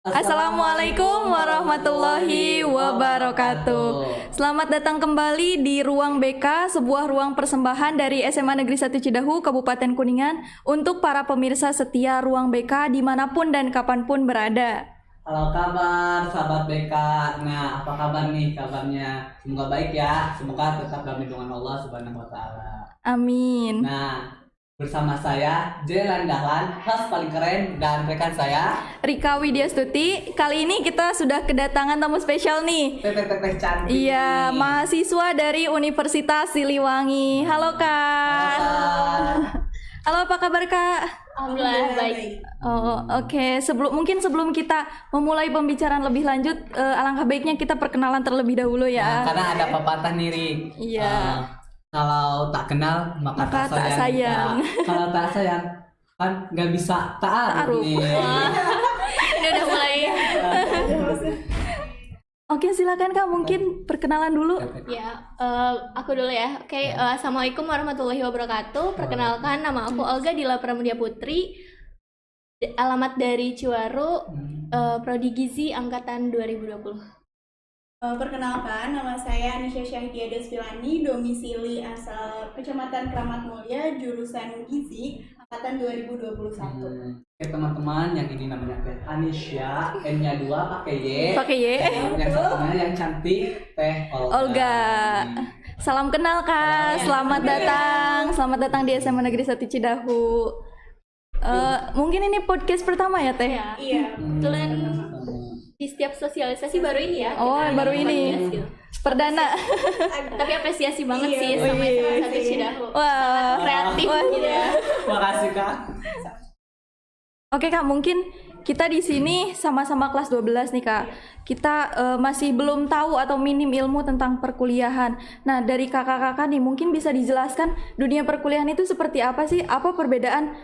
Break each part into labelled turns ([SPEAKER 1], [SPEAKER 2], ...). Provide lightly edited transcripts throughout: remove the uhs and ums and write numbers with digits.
[SPEAKER 1] Assalamualaikum warahmatullahi wabarakatuh. Selamat datang kembali di Ruang BK, sebuah ruang persembahan dari SMA Negeri 1 Cidahu, Kabupaten Kuningan, untuk para pemirsa setia Ruang BK dimanapun dan kapanpun berada.
[SPEAKER 2] Halo kabar sahabat BK. Nah, apa kabar nih kabarnya? Semoga baik ya. Semoga tetap dalam lindungan Allah Subhanahu wa taala.
[SPEAKER 1] Amin.
[SPEAKER 2] Nah, bersama saya Jelan Dahlan, host paling keren, dan rekan saya
[SPEAKER 1] Rika Widyastuti. Kali ini kita sudah kedatangan tamu spesial nih.
[SPEAKER 2] Teteh cantik.
[SPEAKER 1] Iya,
[SPEAKER 2] nih.
[SPEAKER 1] mahasiswa dari Universitas Siliwangi. Halo Kak. Halo, apa kabar Kak?
[SPEAKER 3] Alhamdulillah baik.
[SPEAKER 1] Oh, oke. Sebelum kita memulai pembicaraan lebih lanjut, alangkah baiknya kita perkenalan terlebih dahulu
[SPEAKER 2] Nah,
[SPEAKER 1] ya.
[SPEAKER 2] karena ada pepatah nih, Rik.
[SPEAKER 1] Iya.
[SPEAKER 2] Kalau tak kenal maka
[SPEAKER 1] Maka tak
[SPEAKER 2] tak sayang.
[SPEAKER 1] sayang.
[SPEAKER 2] Ya, kalau tak sayang kan nggak bisa ta'aruf
[SPEAKER 1] Ta'aruf.
[SPEAKER 2] nih.
[SPEAKER 3] Ini udah mulai.
[SPEAKER 1] Oke, silakan Kak, mungkin perkenalan dulu.
[SPEAKER 3] Ya, aku dulu ya. Oke, assalamualaikum warahmatullahi wabarakatuh. Perkenalkan, nama aku Olga Dila Pramudia Putri. Alamat dari Ciwaru, Prodi Gizi angkatan 2020.
[SPEAKER 4] Perkenalkan, nama saya Anisha Syahidia Desvilani, domisili asal Kecamatan Kramat Mulya, jurusan Gizi, angkatan 2021.
[SPEAKER 2] Oke teman-teman, yang ini namanya Teh Anisha, N-nya 2 pakai Y.
[SPEAKER 1] Pakai Y.
[SPEAKER 2] Yang satunya yang cantik Teh Olga.
[SPEAKER 1] Olga. Salam kenal Kak. Selamat datang di SMA Negeri 1 Cidahu. Mungkin ini podcast pertama ya Teh?
[SPEAKER 3] Ya,
[SPEAKER 4] Iya.
[SPEAKER 3] kebetulan di setiap sosialisasi baru ini ya.
[SPEAKER 1] Oh,
[SPEAKER 3] kita
[SPEAKER 1] baru
[SPEAKER 3] ada
[SPEAKER 1] ini.
[SPEAKER 3] podcast gitu.
[SPEAKER 1] Perdana.
[SPEAKER 3] Tapi apresiasi banget
[SPEAKER 4] Iya,
[SPEAKER 3] sih sama
[SPEAKER 1] wih.
[SPEAKER 3] SMA 1 Cidahu.
[SPEAKER 1] Wah.
[SPEAKER 3] Kreatif
[SPEAKER 1] Wah.
[SPEAKER 3] gitu ya.
[SPEAKER 2] Makasih Kak.
[SPEAKER 1] Oke Kak, mungkin kita di sini sama-sama kelas 12 nih Kak. Kita masih belum tahu atau minim ilmu tentang perkuliahan. Nah, dari kakak-kakak nih mungkin bisa dijelaskan dunia perkuliahan itu seperti apa sih? Apa perbedaan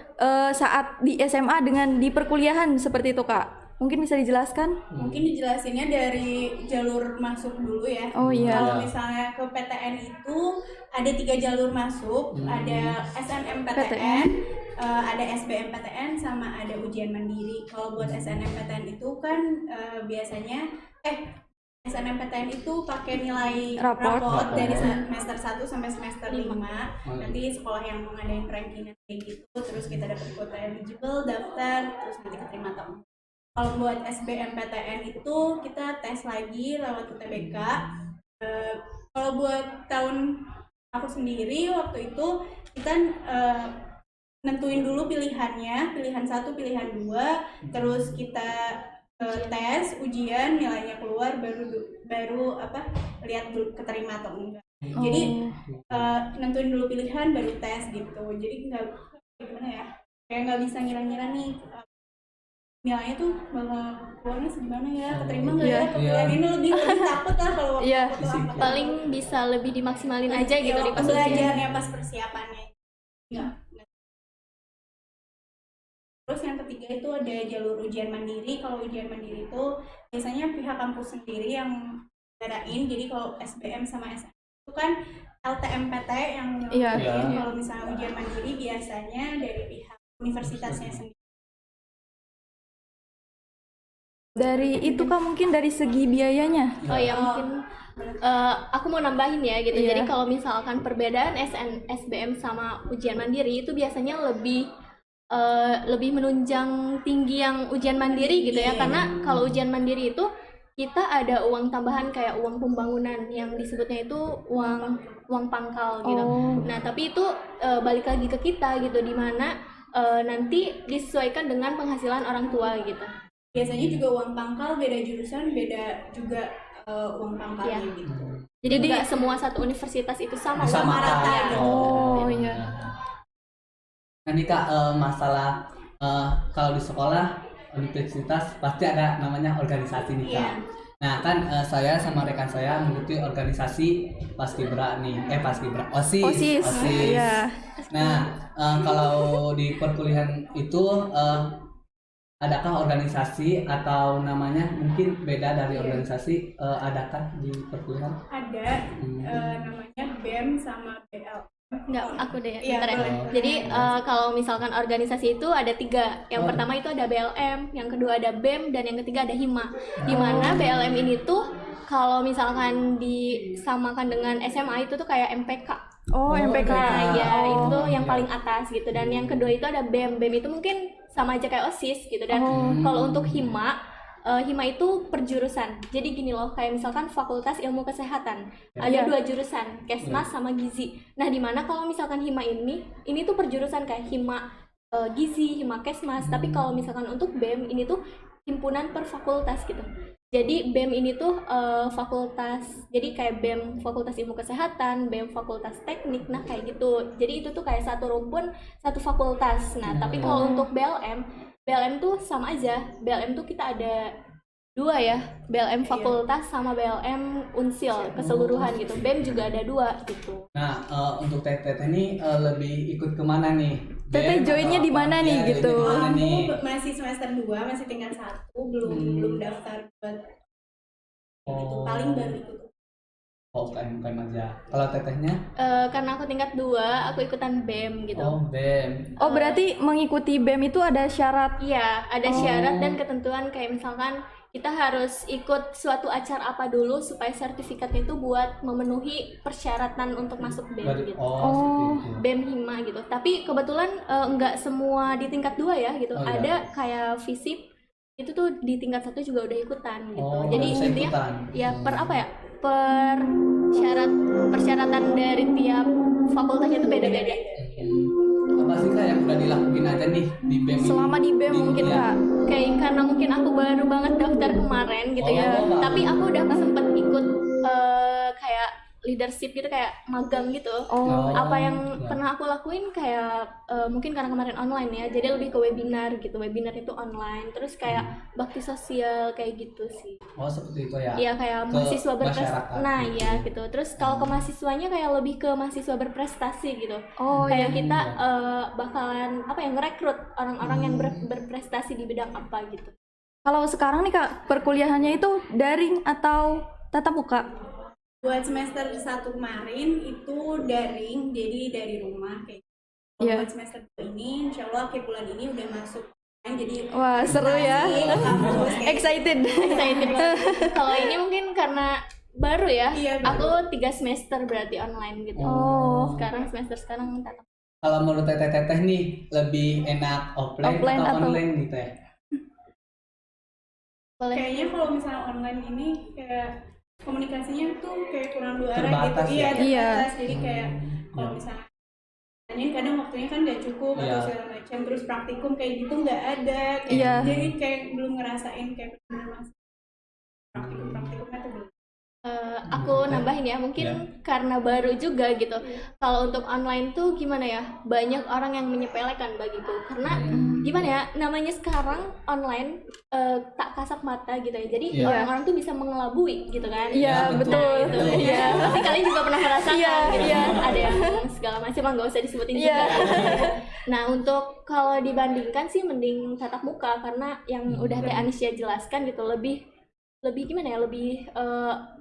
[SPEAKER 1] saat di SMA dengan di perkuliahan seperti itu Kak? Mungkin bisa dijelaskan?
[SPEAKER 4] Mungkin dijelasinnya dari jalur masuk dulu ya.
[SPEAKER 1] Oh iya.
[SPEAKER 4] Kalau misalnya ke PTN itu ada 3 jalur masuk, ada SNMPTN, ada SBMPTN, sama ada ujian mandiri. Kalau buat SNMPTN itu kan biasanya SNMPTN itu pakai nilai
[SPEAKER 1] Raport.
[SPEAKER 4] dari semester 1 sampai semester 5. Nanti sekolah yang mau ngadain rankingan kayak gitu, terus kita dapat kuota eligible, daftar, terus nanti keterima atau enggak. Kalau buat SBMPTN itu kita tes lagi lewat UTBK. Kalau buat tahun aku sendiri waktu itu kita nentuin dulu pilihannya, pilihan 1, pilihan 2, terus kita tes, ujian, nilainya keluar, baru lihat dulu keterima atau enggak. Jadi nentuin dulu pilihan baru tes gitu. Jadi nggak gimana ya, kayak nggak bisa ngira-ngira nih nilainya tuh bakal keluarnya segimana ya, keterima nggak ya, kemudian ini lebih takut lah kalau waktu
[SPEAKER 1] Iya.
[SPEAKER 4] angkatan.
[SPEAKER 3] Paling bisa lebih dimaksimalin aja gitu di pas ujian.
[SPEAKER 4] belajarnya pas persiapannya. Enggak. Terus yang ketiga itu ada jalur ujian mandiri. Kalau ujian mandiri itu biasanya pihak kampus sendiri yang ngadain. Jadi kalau SBM sama SM itu kan LTMPT yang
[SPEAKER 1] Iya.
[SPEAKER 4] nyelamatin. Kalau misalnya ujian mandiri biasanya dari pihak universitasnya sendiri.
[SPEAKER 1] Dari itu Kak, mungkin dari segi biayanya.
[SPEAKER 3] Oh ya, mungkin aku mau nambahin ya gitu.
[SPEAKER 1] Iya.
[SPEAKER 3] Jadi kalau misalkan perbedaan SBM sama ujian mandiri itu biasanya lebih menunjang tinggi yang ujian mandiri gitu ya. Karena kalau ujian mandiri itu kita ada uang tambahan kayak uang pembangunan yang disebutnya itu uang pangkal gitu.
[SPEAKER 1] Oh.
[SPEAKER 3] Nah, tapi itu balik lagi ke kita gitu, dimana nanti disesuaikan dengan penghasilan orang tua gitu.
[SPEAKER 4] Biasanya juga uang pangkal, beda jurusan, beda juga uang pangkalnya
[SPEAKER 3] Iya.
[SPEAKER 4] gitu.
[SPEAKER 3] Jadi nggak semua satu universitas itu sama
[SPEAKER 2] Sama
[SPEAKER 4] rata.
[SPEAKER 1] Oh iya.
[SPEAKER 2] Nanti Kak, masalah kalau di sekolah universitas pasti ada namanya organisasi nih Kak.
[SPEAKER 4] Iya.
[SPEAKER 2] Nah kan saya sama rekan saya mengikuti organisasi Paskibra nih, Paskibra OSIS.
[SPEAKER 1] Iya.
[SPEAKER 2] Nah kalau di perkuliahan itu adakah organisasi atau namanya mungkin beda dari organisasi, adakah di perkuliahan?
[SPEAKER 4] Ada namanya BEM sama BL.
[SPEAKER 3] Enggak, aku deh.
[SPEAKER 4] Iya,
[SPEAKER 3] Bentar ya.
[SPEAKER 4] boleh.
[SPEAKER 3] Jadi kalau misalkan organisasi itu ada 3. Yang
[SPEAKER 2] Oh.
[SPEAKER 3] pertama itu ada BLM, yang kedua ada BEM, dan yang ketiga ada HIMA. Di mana BLM ini tuh kalau misalkan disamakan dengan SMA itu tuh kayak MPK.
[SPEAKER 1] Oh,
[SPEAKER 2] Oh,
[SPEAKER 1] MPK.
[SPEAKER 2] MPK.
[SPEAKER 3] Ya, itu yang
[SPEAKER 2] iya.
[SPEAKER 3] paling atas gitu. Dan yang kedua itu ada BEM. BEM itu mungkin sama aja kayak OSIS gitu. Dan kalau untuk HIMA, HIMA itu perjurusan. Jadi gini loh, kayak misalkan Fakultas Ilmu Kesehatan. Ada 2 jurusan, Kesmas sama Gizi. Nah, di mana kalau misalkan HIMA ini tuh perjurusan kayak HIMA Gizi, HIMA Kesmas. Tapi kalau misalkan untuk BEM ini tuh himpunan per fakultas gitu. Jadi BEM ini tuh fakultas, jadi kayak BEM Fakultas Ilmu Kesehatan, BEM Fakultas Teknik, nah kayak gitu. Jadi itu tuh kayak satu rumpun, satu fakultas. Nah, tapi kalau untuk BLM tuh sama aja. BLM tuh kita ada 2 ya, BLM fakultas sama BLM unsil keseluruhan gitu. BEM juga ada 2 gitu.
[SPEAKER 2] Nah, untuk Teteh ini lebih ikut kemana nih?
[SPEAKER 1] Teteh
[SPEAKER 2] BEM
[SPEAKER 1] joinnya
[SPEAKER 2] atau
[SPEAKER 1] di
[SPEAKER 2] apa?
[SPEAKER 1] mana nih,
[SPEAKER 2] Iya,
[SPEAKER 1] gitu?
[SPEAKER 2] joinnya di mana nih?
[SPEAKER 4] Aku masih semester 2, masih tingkat 1, belum daftar buat itu. Paling baru ikut.
[SPEAKER 2] Oh, UKM aja. Kalau Tetehnya?
[SPEAKER 3] Karena aku tingkat 2, aku ikutan BEM gitu.
[SPEAKER 2] Oh, BEM.
[SPEAKER 1] Oh, berarti mengikuti BEM itu ada syarat.
[SPEAKER 3] Iya, ada syarat dan ketentuan kayak misalkan kita harus ikut suatu acara apa dulu supaya sertifikatnya itu buat memenuhi persyaratan untuk masuk BEM gitu.
[SPEAKER 2] Oh, seperti itu.
[SPEAKER 3] BEM HIMA gitu. Tapi kebetulan nggak semua di tingkat 2 ya gitu.
[SPEAKER 2] Oh, iya.
[SPEAKER 3] Ada kayak FISIP itu tuh di tingkat 1 juga udah ikutan gitu.
[SPEAKER 2] Oh,
[SPEAKER 3] Jadi
[SPEAKER 2] bisa
[SPEAKER 3] intinya
[SPEAKER 2] ikutan.
[SPEAKER 3] ya per apa ya? Persyaratan dari tiap fakultasnya itu beda-beda.
[SPEAKER 2] Apa sih Kak yang udah dilakuin aja nih di BEM ini?
[SPEAKER 1] Selama di BEM mungkin,
[SPEAKER 2] kuliah?
[SPEAKER 1] Kak.
[SPEAKER 3] Kayak karena mungkin aku baru banget daftar kemarin gitu ya.
[SPEAKER 2] Oh,
[SPEAKER 3] Tapi aku udah sempet ikut kayak leadership gitu, kayak magang gitu.
[SPEAKER 1] Oh,
[SPEAKER 3] Apa yang
[SPEAKER 2] ya.
[SPEAKER 3] pernah aku lakuin kayak mungkin karena kemarin online ya, jadi lebih ke webinar gitu. Webinar itu online, terus kayak bakti sosial kayak gitu sih.
[SPEAKER 2] Oh, seperti itu ya.
[SPEAKER 3] Iya, kayak
[SPEAKER 2] Ke
[SPEAKER 3] mahasiswa
[SPEAKER 2] masyarakat
[SPEAKER 3] Nah,
[SPEAKER 2] gitu.
[SPEAKER 3] iya gitu. Terus kalau ke mahasiswanya kayak lebih ke mahasiswa berprestasi gitu.
[SPEAKER 1] Oh,
[SPEAKER 3] Kayak
[SPEAKER 1] iya.
[SPEAKER 3] kita bakalan apa ya, ngerekrut orang-orang yang berprestasi di bidang apa gitu.
[SPEAKER 1] Kalau sekarang nih Kak, perkuliahannya itu daring atau tatap muka?
[SPEAKER 4] Buat semester 1 kemarin itu daring, jadi dari rumah kayak gitu. Kalau
[SPEAKER 1] Iya.
[SPEAKER 4] buat semester 2 ini, insya Allah akhir bulan ini udah masuk. Jadi
[SPEAKER 1] Wah, seru ya.
[SPEAKER 4] presentasi ke kampus, kayak gitu.
[SPEAKER 1] Excited.
[SPEAKER 3] Excited banget. Kalau ini mungkin karena baru ya.
[SPEAKER 4] Iya,
[SPEAKER 3] Aku
[SPEAKER 4] baru.
[SPEAKER 3] 3 semester berarti online gitu.
[SPEAKER 1] Oh.
[SPEAKER 3] Sekarang tatap.
[SPEAKER 2] Kalau menurut Teteh nih lebih enak offline,
[SPEAKER 1] Offline
[SPEAKER 2] atau
[SPEAKER 1] atau-
[SPEAKER 2] online gitu ya?
[SPEAKER 3] Boleh.
[SPEAKER 4] Kayaknya kalau misalnya online ini kayak komunikasinya tuh kayak kurang 2 arah
[SPEAKER 2] Terbatas
[SPEAKER 4] gitu.
[SPEAKER 2] ya?
[SPEAKER 4] Iya, terbatas. Jadi kayak kalau
[SPEAKER 2] Ya.
[SPEAKER 4] misalnya tanyain kadang waktunya kan nggak cukup
[SPEAKER 2] Iya.
[SPEAKER 4] atau segala macam, terus praktikum kayak gitu nggak ada. Kayak,
[SPEAKER 1] Iya.
[SPEAKER 4] Jadi kayak belum ngerasain kayak benar masuk praktikumnya tuh belum.
[SPEAKER 3] Aku nambahin ya, mungkin
[SPEAKER 2] Ya.
[SPEAKER 3] karena baru juga gitu. Kalau untuk online tuh gimana ya, banyak orang yang menyepelekan bagiku. Karena gimana ya, namanya sekarang online tak kasat mata gitu ya. Jadi
[SPEAKER 2] Iya.
[SPEAKER 3] orang-orang tuh bisa mengelabui gitu kan.
[SPEAKER 1] Iya,
[SPEAKER 2] Ya,
[SPEAKER 1] betul.
[SPEAKER 3] Gitu.
[SPEAKER 2] Betul.
[SPEAKER 3] Iya, pasti kalian juga pernah merasakan
[SPEAKER 1] Iya,
[SPEAKER 3] gitu.
[SPEAKER 1] iya.
[SPEAKER 3] Ada yang segala macam, nggak usah disebutin
[SPEAKER 1] Iya.
[SPEAKER 3] juga. Nah, untuk kalau dibandingkan sih mending tatap muka, karena yang udah Teh Anisya jelaskan gitu, lebih gimana ya, lebih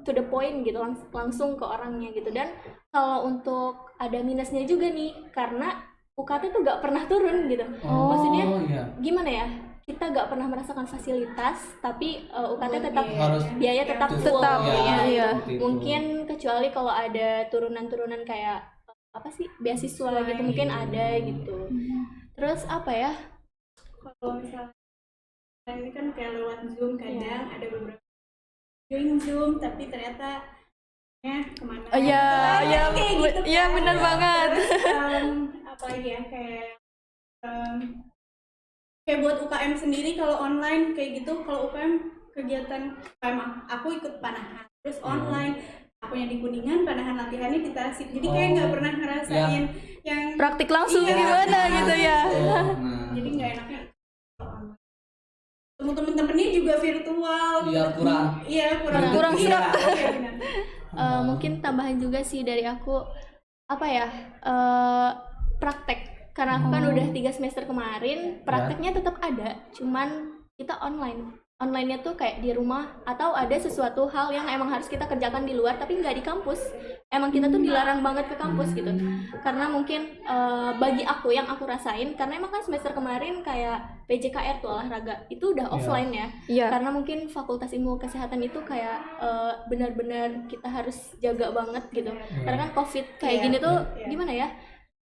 [SPEAKER 3] to the point gitu, langsung ke orangnya gitu. Dan kalau untuk ada minusnya juga nih, karena UKT tuh gak pernah turun gitu. Maksudnya
[SPEAKER 2] iya.
[SPEAKER 3] gimana ya, kita gak pernah merasakan fasilitas, tapi UKT tetap
[SPEAKER 2] Harus
[SPEAKER 3] biaya tetap full
[SPEAKER 1] Tetap,
[SPEAKER 3] ya.
[SPEAKER 1] iya.
[SPEAKER 2] seperti itu.
[SPEAKER 3] Mungkin kecuali kalau ada turunan-turunan kayak apa sih, beasiswa gitu mungkin ada gitu. Terus apa ya,
[SPEAKER 4] Kalau misalnya ini kan kayak lewat Zoom, kadang ada beberapa join Zoom tapi ternyata kemana
[SPEAKER 1] Oh, iya,
[SPEAKER 4] gitu.
[SPEAKER 1] iya,
[SPEAKER 4] Kayak gitu
[SPEAKER 1] iya,
[SPEAKER 4] kan.
[SPEAKER 1] benar banget.
[SPEAKER 4] Terus, apa lagi ya, kayak buat UKM sendiri kalau online kayak gitu. Kalau UKM kegiatan UKM aku ikut panahan terus online, aku yang di Kuningan panahan latihannya di Tasik, jadi kayak nggak pernah ngerasain yang
[SPEAKER 1] Praktik langsung
[SPEAKER 4] Iya.
[SPEAKER 1] gimana gitu ya.
[SPEAKER 2] Nah,
[SPEAKER 4] jadi nggak enaknya temen-temennya juga virtual.
[SPEAKER 2] Iya, kurang.
[SPEAKER 4] Iya, kurang
[SPEAKER 1] Kurang
[SPEAKER 4] iya,
[SPEAKER 1] serap.
[SPEAKER 4] iya, benar.
[SPEAKER 3] mungkin tambahan juga sih dari aku, apa ya, praktek. Karena aku kan udah 3 semester kemarin, prakteknya tetap ada, cuman kita online. online-nya tuh kayak di rumah, atau ada sesuatu hal yang emang harus kita kerjakan di luar tapi nggak di kampus. Emang kita tuh dilarang banget ke kampus gitu. Karena mungkin bagi aku yang aku rasain, karena emang kan semester kemarin kayak PJKR tuh olahraga itu udah offline ya.
[SPEAKER 1] Iya.
[SPEAKER 3] Karena mungkin Fakultas Ilmu Kesehatan itu kayak benar-benar kita harus jaga banget gitu. Karena kan COVID kayak gini tuh gimana ya?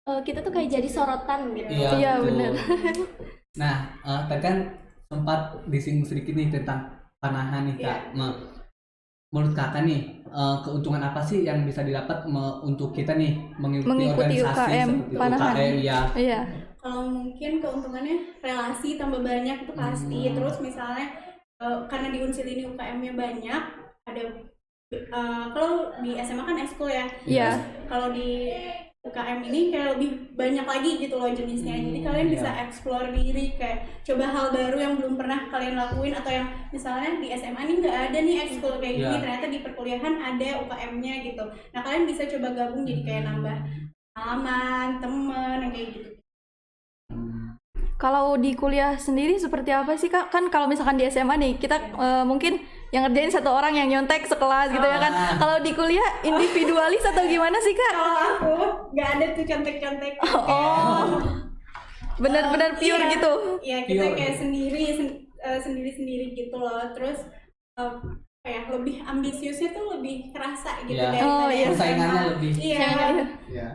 [SPEAKER 3] Kita tuh kayak jadi sorotan gitu.
[SPEAKER 1] Iya,
[SPEAKER 2] betul.
[SPEAKER 1] benar.
[SPEAKER 2] Nah, tadi kan sempat disinggung sedikit nih tentang panahan nih Kak. Menurut Kakak nih, keuntungan apa sih yang bisa didapat untuk kita nih mengikuti organisasi
[SPEAKER 1] UKM
[SPEAKER 2] seperti
[SPEAKER 1] panahan?
[SPEAKER 2] UKM ya?
[SPEAKER 1] Iya.
[SPEAKER 4] Kalau mungkin keuntungannya relasi tambah banyak itu pasti. Terus misalnya karena di Unsil ini UKM-nya banyak, ada kalau di SMA kan ekskul ya.
[SPEAKER 1] Iya.
[SPEAKER 4] Terus kalau di UKM ini kayak lebih banyak lagi gitu loh jenisnya. Jadi kalian bisa explore diri, kayak coba hal baru yang belum pernah kalian lakuin, atau yang misalnya di SMA nih nggak ada nih ekskul kayak gini, ternyata di perkuliahan ada UKM-nya gitu. Nah kalian bisa coba gabung jadi kayak nambah pengalaman, temen, yang kayak gitu.
[SPEAKER 1] Kalau di kuliah sendiri seperti apa sih Kak? Kan kalau misalkan di SMA nih, kita mungkin yang ngerjain satu orang yang nyontek sekelas gitu ya kan. Kalau di kuliah individualis atau gimana sih Kak?
[SPEAKER 4] Kalau aku nggak ada tuh contek-contek.
[SPEAKER 1] Oh, benar-benar pure
[SPEAKER 4] Iya.
[SPEAKER 1] gitu.
[SPEAKER 4] Iya, kita
[SPEAKER 2] Pure.
[SPEAKER 4] kayak sendiri-sendiri gitu loh. Terus kayak lebih ambisiusnya tuh lebih kerasa gitu
[SPEAKER 2] Iya.
[SPEAKER 4] daripada
[SPEAKER 1] Oh, iya.
[SPEAKER 4] SMA.
[SPEAKER 2] Persaingannya lebih.
[SPEAKER 4] Iya.
[SPEAKER 2] Ya.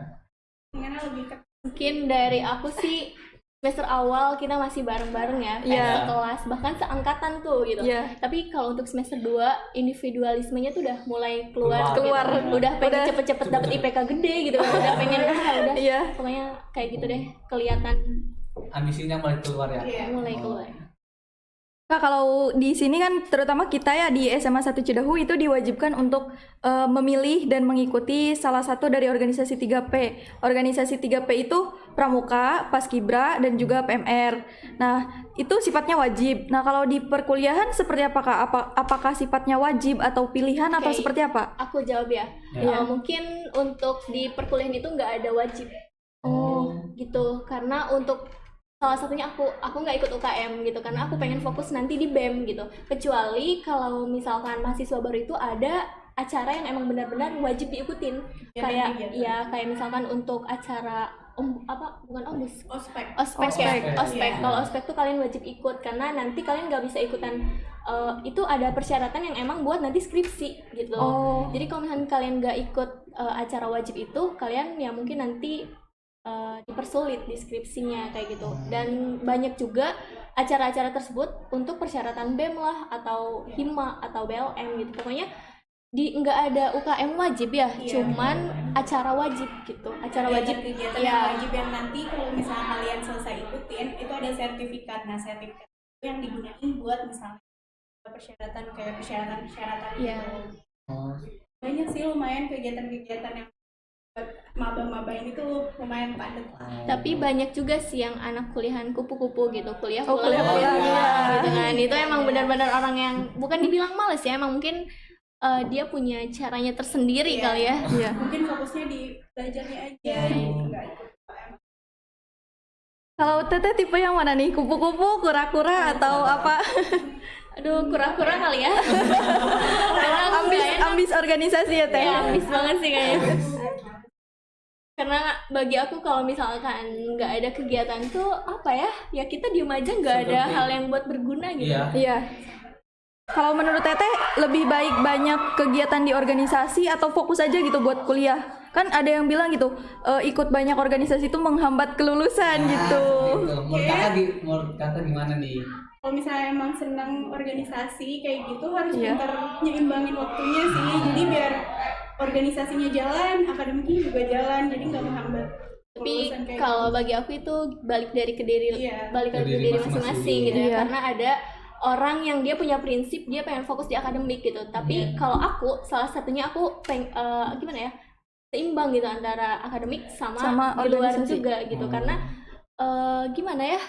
[SPEAKER 4] Persaingannya lebih
[SPEAKER 3] Mungkin dari aku sih semester awal kita masih bareng-bareng ya, kayak
[SPEAKER 1] Iya.
[SPEAKER 3] sekelas, bahkan seangkatan tuh gitu.
[SPEAKER 1] Iya.
[SPEAKER 3] Tapi kalau untuk semester 2 individualismenya tuh udah mulai keluar.
[SPEAKER 1] Keluar.
[SPEAKER 3] Gitu. Udah pengen
[SPEAKER 1] Udah.
[SPEAKER 3] cepet-cepet dapet IPK gede gitu. Udah pengen udah.
[SPEAKER 1] Iya.
[SPEAKER 3] Pokoknya kayak gitu deh, kelihatan
[SPEAKER 2] Ambisinya mulai keluar ya.
[SPEAKER 4] Iya.
[SPEAKER 3] mulai keluar.
[SPEAKER 1] Kak, kalau di sini kan terutama kita ya di SMA 1 Cidahu itu diwajibkan untuk memilih dan mengikuti salah satu dari organisasi 3P. Organisasi 3P itu Pramuka, Paskibra, dan juga PMR. Nah, itu sifatnya wajib. Nah, kalau di perkuliahan seperti apa Kak? Apakah sifatnya wajib atau pilihan atau
[SPEAKER 3] Oke.
[SPEAKER 1] seperti apa?
[SPEAKER 3] Aku jawab ya.
[SPEAKER 1] Iya.
[SPEAKER 3] Mungkin untuk di perkuliahan itu nggak ada wajib. Gitu. Karena untuk salah satunya aku nggak ikut UKM gitu karena aku pengen fokus nanti di BEM gitu. Kecuali kalau misalkan mahasiswa baru itu ada acara yang emang benar-benar wajib diikutin. Kayak ya kayak misalkan untuk acara bukan ospek.
[SPEAKER 4] Ospek.
[SPEAKER 3] Ospek.
[SPEAKER 4] Iya.
[SPEAKER 3] Kalau ospek tuh kalian wajib ikut karena nanti kalian nggak bisa ikutan itu ada persyaratan yang emang buat nanti skripsi gitu.
[SPEAKER 1] Oh.
[SPEAKER 3] Jadi kalau misalnya kalian nggak ikut acara wajib itu, kalian ya mungkin nanti dipersulit di skripsinya kayak gitu. Dan banyak juga acara-acara tersebut untuk persyaratan BEM lah atau HIMA atau BLM gitu. Pokoknya nggak ada UKM wajib ya, cuman acara wajib gitu. Acara wajib
[SPEAKER 4] kegiatan
[SPEAKER 3] ya.
[SPEAKER 4] yang wajib yang nanti kalau misalnya kalian selesai ikutin itu ada sertifikat. Nah, sertifikat itu yang digunain buat misalnya persyaratan
[SPEAKER 3] Iya.
[SPEAKER 4] gitu. Banyak sih lumayan kegiatan-kegiatan yang buat maba-maba ini tuh lumayan padat lah.
[SPEAKER 3] Tapi banyak juga sih yang anak kuliahan kupu-kupu gitu, kuliah
[SPEAKER 1] Oh,
[SPEAKER 3] pulang
[SPEAKER 1] kuliah pulang,
[SPEAKER 3] gitu
[SPEAKER 1] iya.
[SPEAKER 3] kan. Itu emang benar-benar orang yang bukan dibilang males ya, emang mungkin dia punya caranya tersendiri
[SPEAKER 4] Iya.
[SPEAKER 3] kali ya.
[SPEAKER 1] Iya.
[SPEAKER 4] Mungkin fokusnya di belajarnya aja gitu, nggak ikut UKM.
[SPEAKER 1] Kalau Teteh tipe yang mana nih? Kupu-kupu, kura-kura atau apa?
[SPEAKER 3] Aduh, kura-kura kali ya. Karena aku nggak enak.
[SPEAKER 1] ambis organisasi ya Teh.
[SPEAKER 3] Ya, habis banget sih kayaknya. Karena bagi aku kalau misalkan nggak ada kegiatan tuh apa ya? Ya kita diem aja, nggak ada
[SPEAKER 2] Seperti-
[SPEAKER 3] hal yang buat berguna gitu.
[SPEAKER 2] Iya.
[SPEAKER 1] Iya. Kalau menurut Teteh lebih baik banyak kegiatan di organisasi atau fokus aja gitu buat kuliah? Kan ada yang bilang gitu, ikut banyak organisasi itu menghambat kelulusan gitu.
[SPEAKER 2] Menurut kakak gimana nih?
[SPEAKER 4] Kalau misalnya emang senang organisasi kayak gitu harus
[SPEAKER 1] Iya.
[SPEAKER 4] pintar nyeimbangin waktunya sih. Jadi biar organisasinya jalan, akademiknya juga jalan, jadi nggak menghambat.
[SPEAKER 3] Tapi
[SPEAKER 4] kelulusan kayak
[SPEAKER 3] kalau
[SPEAKER 4] gitu.
[SPEAKER 3] bagi aku itu balik dari ke diri,
[SPEAKER 4] Iya.
[SPEAKER 3] balik
[SPEAKER 2] Ke
[SPEAKER 3] lagi ke
[SPEAKER 2] diri
[SPEAKER 3] diri
[SPEAKER 2] masing-masing
[SPEAKER 3] masing-masing
[SPEAKER 2] dulu.
[SPEAKER 3] gitu ya.
[SPEAKER 1] Iya.
[SPEAKER 3] Karena ada orang yang dia punya prinsip, dia pengen fokus di akademik gitu. Tapi kalau aku salah satunya aku gimana ya, seimbang gitu antara akademik sama di luar
[SPEAKER 1] organisasi.
[SPEAKER 3] juga gitu. Karena gimana ya,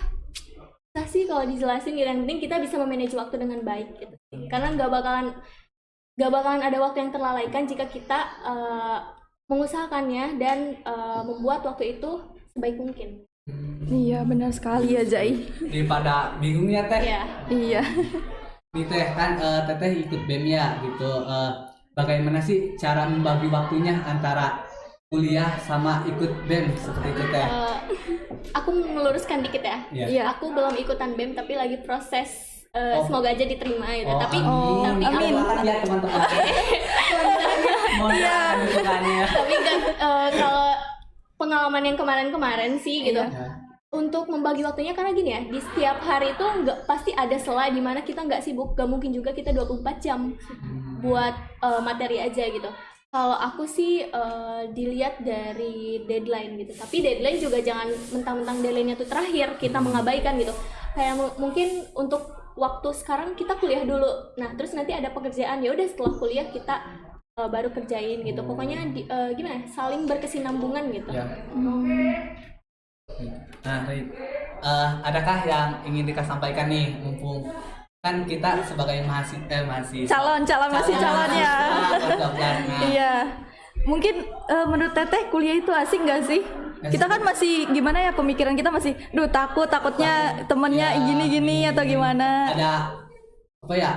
[SPEAKER 3] susah sih kalau dijelasin gitu. Yang penting kita bisa memanage waktu dengan baik gitu. Karena nggak bakalan ada waktu yang terlalaikan jika kita mengusahakannya dan membuat waktu itu sebaik mungkin.
[SPEAKER 1] Iya benar sekali ya Zai.
[SPEAKER 2] Daripada bingungnya Teh.
[SPEAKER 3] Ya.
[SPEAKER 1] Iya.
[SPEAKER 2] Nih teh kan teteh ikut BEM ya gitu. Bagaimana sih cara membagi waktunya antara kuliah sama ikut BEM seperti itu teh?
[SPEAKER 3] Aku meluruskan dikit ya.
[SPEAKER 2] Iya.
[SPEAKER 1] Iya.
[SPEAKER 3] Aku belum ikutan BEM tapi lagi proses. Semoga aja diterima gitu.
[SPEAKER 2] Oh,
[SPEAKER 3] tapi
[SPEAKER 2] amin.
[SPEAKER 1] amin.
[SPEAKER 2] Doakan ya teman-teman. Mohon dukungannya.
[SPEAKER 3] tapi kan kalau pengalaman yang kemarin-kemarin sih gitu.
[SPEAKER 1] Iya.
[SPEAKER 3] Untuk membagi waktunya karena gini ya, di setiap hari itu nggak pasti ada sela di mana kita nggak sibuk, gak mungkin juga kita 24 jam buat materi aja gitu. Kalau aku sih dilihat dari deadline gitu, tapi deadline juga jangan mentang-mentang deadline-nya tuh terakhir kita mengabaikan gitu. Kayak mungkin untuk waktu sekarang kita kuliah dulu, nah terus nanti ada pekerjaan, ya udah setelah kuliah kita baru kerjain gitu. Pokoknya gimana, saling berkesinambungan gitu.
[SPEAKER 2] Ya. Nah, Rit, adakah yang ingin Rika sampaikan nih, mumpung kan kita sebagai mahasiswa
[SPEAKER 1] Calon masih calon ya.
[SPEAKER 2] Nah,
[SPEAKER 1] Iya. Mungkin menurut Teteh kuliah itu asik nggak sih? Kita kan masih gimana ya, pemikiran kita masih, takutnya temennya
[SPEAKER 2] Ya,
[SPEAKER 1] gini-gini atau gimana.
[SPEAKER 2] ada apa ya,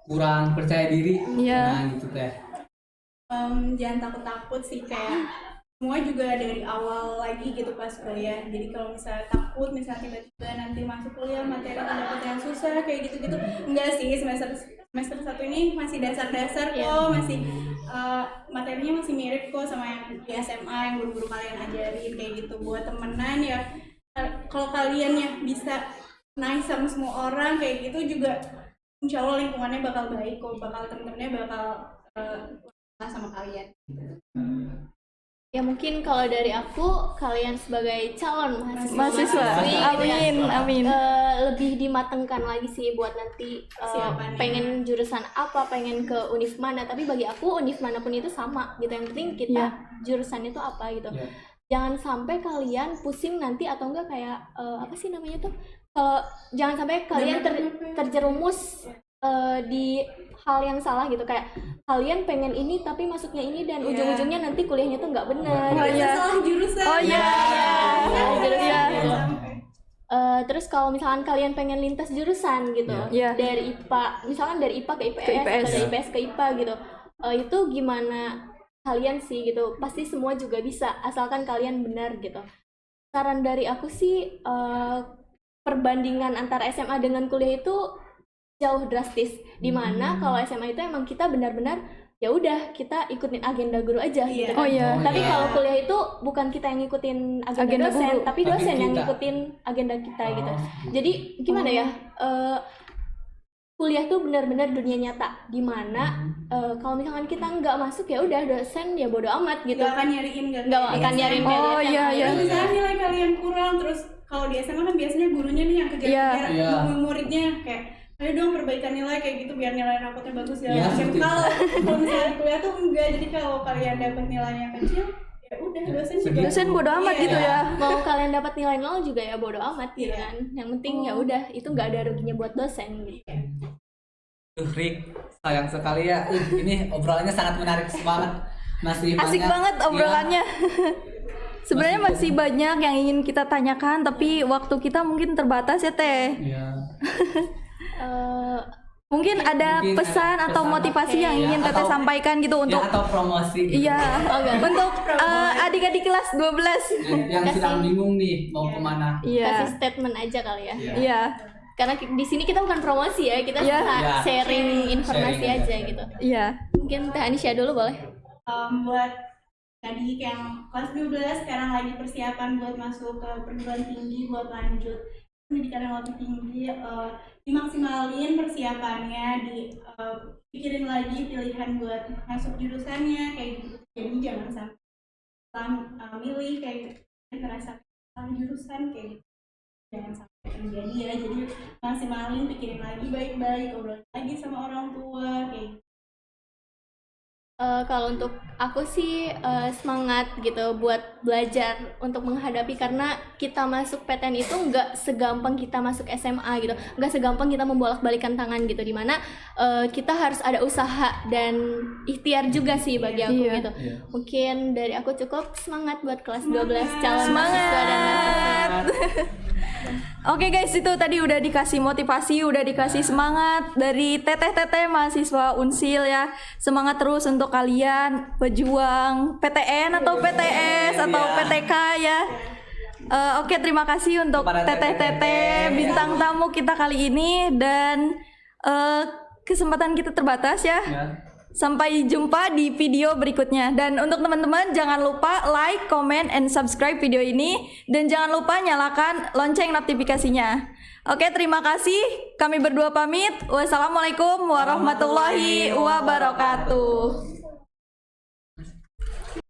[SPEAKER 2] kurang percaya diri.
[SPEAKER 1] Iya.
[SPEAKER 2] Nah gitu teh.
[SPEAKER 4] Jangan takut-takut sih, kayak semua juga dari awal lagi gitu pas kuliah. Jadi kalau misalnya takut, misalnya tiba-tiba nanti masuk kuliah materi dapat yang susah kayak gitu-gitu, enggak sih. Semester 1 ini masih dasar-dasar kok, masih materinya masih mirip kok sama yang di SMA yang guru-guru kalian ajarin kayak gitu. Buat temenan ya, kalau kalian ya bisa nice sama semua orang kayak gitu juga, insya Allah lingkungannya bakal baik kok, bakal temen-temennya bakal sama kalian.
[SPEAKER 3] Ya mungkin kalau dari aku, kalian sebagai calon
[SPEAKER 1] Mahasiswa.
[SPEAKER 3] mahasiswi gitu ya,
[SPEAKER 1] Amin.
[SPEAKER 3] lebih dimatengkan lagi sih buat nanti
[SPEAKER 4] Persiapannya.
[SPEAKER 3] pengen jurusan apa, pengen ke univ mana. Tapi bagi aku univ manapun itu sama gitu, yang penting kita jurusan itu apa gitu.
[SPEAKER 2] Iya.
[SPEAKER 3] Jangan sampai kalian pusing nanti, atau enggak kayak apa sih namanya tuh, kalau jangan sampai kalian terjerumus di hal yang salah gitu, kayak kalian pengen ini tapi masuknya ini dan ujung-ujungnya nanti kuliahnya tuh nggak bener.
[SPEAKER 1] Oh, iya.
[SPEAKER 4] Salah jurusan.
[SPEAKER 1] Oh iya.
[SPEAKER 3] Salah jurusan
[SPEAKER 1] Iya.
[SPEAKER 3] gitu. Terus kalau misalkan kalian pengen lintas jurusan gitu,
[SPEAKER 1] Iya.
[SPEAKER 3] dari IPA, misalkan dari IPA ke IPS,
[SPEAKER 1] Ke IPS.
[SPEAKER 3] atau dari IPS ke IPA gitu, itu gimana kalian sih gitu, pasti semua juga bisa asalkan kalian benar gitu. Saran dari aku sih, perbandingan antara SMA dengan kuliah itu jauh drastis, dimana kalau SMA itu emang kita benar-benar ya udah kita ikutin agenda guru aja gitu kan.
[SPEAKER 1] Oh iya.
[SPEAKER 3] Tapi
[SPEAKER 2] iya.
[SPEAKER 3] kalau kuliah itu bukan kita yang ngikutin agenda
[SPEAKER 1] Agenda
[SPEAKER 3] dosen,
[SPEAKER 1] guru.
[SPEAKER 3] tapi
[SPEAKER 2] Tapi
[SPEAKER 3] dosen yang
[SPEAKER 2] kita.
[SPEAKER 3] ngikutin agenda kita gitu.
[SPEAKER 2] Oh.
[SPEAKER 3] Jadi gimana ya? Kuliah tuh benar-benar dunia nyata, dimana kalau misalkan kita nggak masuk ya udah dosen ya bodo amat gitu.
[SPEAKER 4] Gak akan nyariin,
[SPEAKER 3] Nggak akan nyariin kayak
[SPEAKER 1] Oh,
[SPEAKER 3] di SMA.
[SPEAKER 1] iya, iya.
[SPEAKER 4] Kalau misalnya nilai kalian kurang, terus kalau di SMA kan biasanya gurunya nih yang kejar-kejar
[SPEAKER 2] Iya.
[SPEAKER 4] muridnya, kayak ayo dong perbaikan nilai kayak gitu biar nilai rapotnya bagus ya.
[SPEAKER 2] Iya, seperti itu.
[SPEAKER 4] Kalau misalnya di kuliah tuh enggak, jadi kalau kalian dapat nilainya kecil ya udah dosen juga.
[SPEAKER 1] Dosen bodo amat
[SPEAKER 4] Iya.
[SPEAKER 1] gitu ya.
[SPEAKER 3] Mau kalian dapat nilai nol juga ya bodo amat gitu
[SPEAKER 4] Iya.
[SPEAKER 3] kan. Yang penting ya udah, itu nggak ada ruginya buat dosen gitu.
[SPEAKER 2] Rick, sayang sekali ya. Ini obrolannya sangat menarik banget. Masih
[SPEAKER 1] Asik
[SPEAKER 2] banyak.
[SPEAKER 1] banget obrolannya. Sebenarnya
[SPEAKER 2] Masih
[SPEAKER 1] masih banyak yang ingin kita tanyakan, tapi waktu kita mungkin terbatas ya Teh.
[SPEAKER 2] Iya.
[SPEAKER 1] Mungkin ada
[SPEAKER 2] Mungkin
[SPEAKER 1] pesan
[SPEAKER 2] ada
[SPEAKER 1] atau
[SPEAKER 2] pesan,
[SPEAKER 1] motivasi
[SPEAKER 2] oke.
[SPEAKER 1] yang ingin
[SPEAKER 2] Ya,
[SPEAKER 1] Teteh
[SPEAKER 2] atau-
[SPEAKER 1] sampaikan gitu untuk
[SPEAKER 2] Ya, atau promosi.
[SPEAKER 1] iya, untuk adik-adik kelas 12.
[SPEAKER 2] Yang sedang bingung nih mau kemana.
[SPEAKER 1] Iya.
[SPEAKER 3] Kasih statement aja kali ya.
[SPEAKER 2] Iya.
[SPEAKER 1] Iya.
[SPEAKER 3] Karena di sini kita bukan promosi ya, kita
[SPEAKER 1] Iya.
[SPEAKER 3] cuma
[SPEAKER 2] Iya.
[SPEAKER 3] sharing informasi
[SPEAKER 2] Sharing
[SPEAKER 3] aja
[SPEAKER 2] aja.
[SPEAKER 3] gitu.
[SPEAKER 1] Iya.
[SPEAKER 3] Mungkin Teh Anisya dulu boleh.
[SPEAKER 4] Buat adik yang kelas 12 sekarang lagi persiapan buat masuk ke perguruan tinggi, buat lanjut pendidikan yang lebih tinggi, dimaksimalin persiapannya, pikirin lagi pilihan buat masuk jurusannya kayak gitu. Jadi jangan sampai salah milih kayak ngerasa salah jurusan kayak gitu, jangan sampai terjadi ya. Jadi maksimalin, pikirin lagi baik-baik, ngobrol lagi sama orang tua kayak gitu.
[SPEAKER 3] Kalau untuk aku sih semangat gitu buat belajar untuk menghadapi, karena kita masuk PTN itu nggak segampang kita masuk SMA gitu, nggak segampang kita membolak-balikan tangan gitu, dimana kita harus ada usaha dan ikhtiar juga sih bagi aku
[SPEAKER 1] Iya.
[SPEAKER 3] gitu.
[SPEAKER 2] Iya.
[SPEAKER 3] Mungkin dari aku cukup, semangat buat kelas 12 calon
[SPEAKER 1] Semangat.
[SPEAKER 3] mahasiswa dan mahasiswa.
[SPEAKER 1] Oke guys, itu tadi udah dikasih motivasi, udah dikasih semangat dari teteh-teteh mahasiswa Unsil ya. Semangat terus untuk kalian pejuang PTN atau PTS atau PTK ya. Oke, terima kasih untuk
[SPEAKER 2] Para
[SPEAKER 1] teteh-teteh bintang tamu kita kali ini dan kesempatan kita terbatas ya.
[SPEAKER 2] Ya.
[SPEAKER 1] Sampai jumpa di video berikutnya. Dan untuk teman-teman jangan lupa like, comment, and subscribe video ini. Dan jangan lupa nyalakan lonceng notifikasinya. Oke, terima kasih. Kami berdua pamit. Wassalamualaikum warahmatullahi wabarakatuh.